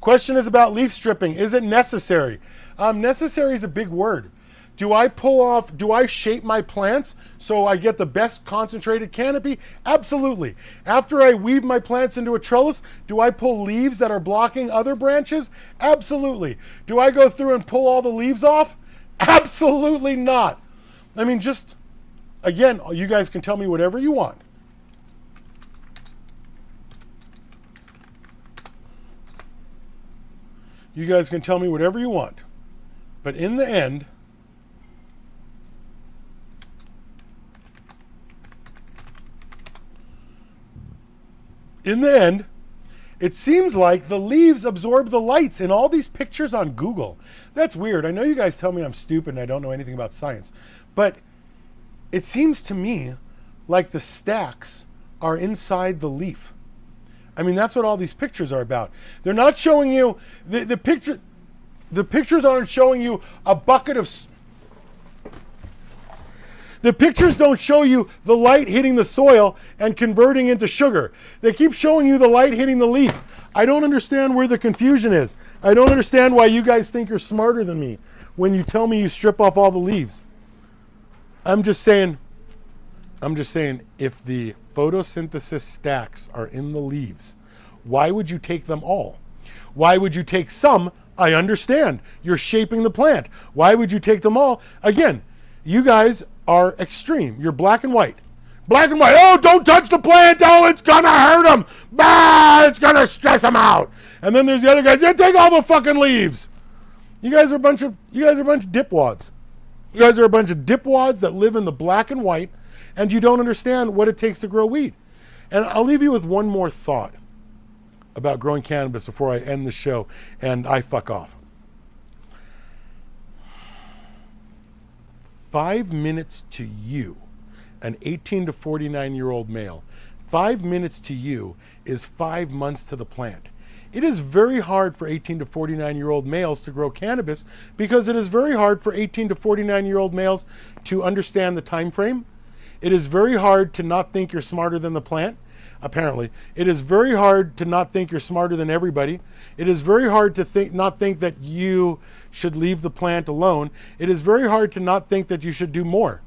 Question is about leaf stripping. Is it necessary? Necessary is a big word. Do I shape my plants so I get the best concentrated canopy? Absolutely. After I weave my plants into a trellis, do I pull leaves that are blocking other branches? Absolutely. Do I go through and pull all the leaves off? Absolutely not. I mean, just, again, you guys can tell me whatever you want. You guys can tell me whatever you want. But in the end, it seems like the leaves absorb the lights in all these pictures on Google. That's weird. I know you guys tell me I'm stupid and I don't know anything about science, but it seems to me like the stacks are inside the leaf. I mean, that's what all these pictures are about. They're not showing you, the pictures aren't showing you a bucket of, the pictures don't show you the light hitting the soil and converting into sugar. They keep showing you the light hitting the leaf. I don't understand where the confusion is. I don't understand why you guys think you're smarter than me when you tell me you strip off all the leaves. I'm just saying, if the photosynthesis stacks are in the leaves, why would you take them all? Why would you take some? I understand. You're shaping the plant. Why would you take them all? Again, you guys are extreme. You're black and white. Black and white. Oh, don't touch the plant. Oh, it's gonna hurt them. Bah, it's gonna stress them out. And then there's the other guys. Yeah, take all the fucking leaves. You guys are a bunch of dipwads. You guys are a bunch of dipwads that live in the black and white, and you don't understand what it takes to grow weed. And I'll leave you with one more thought about growing cannabis before I end the show and I fuck off. 5 minutes to you, an 18 to 49-year-old male, 5 minutes to you is 5 months to the plant. It is very hard for 18 to 49-year-old males to grow cannabis because it is very hard for 18 to 49-year-old males to understand the time frame. It is very hard to not think you're smarter than the plant. Apparently, it is very hard to not think you're smarter than everybody. It is very hard to not think that you should leave the plant alone. It is very hard to not think that you should do more.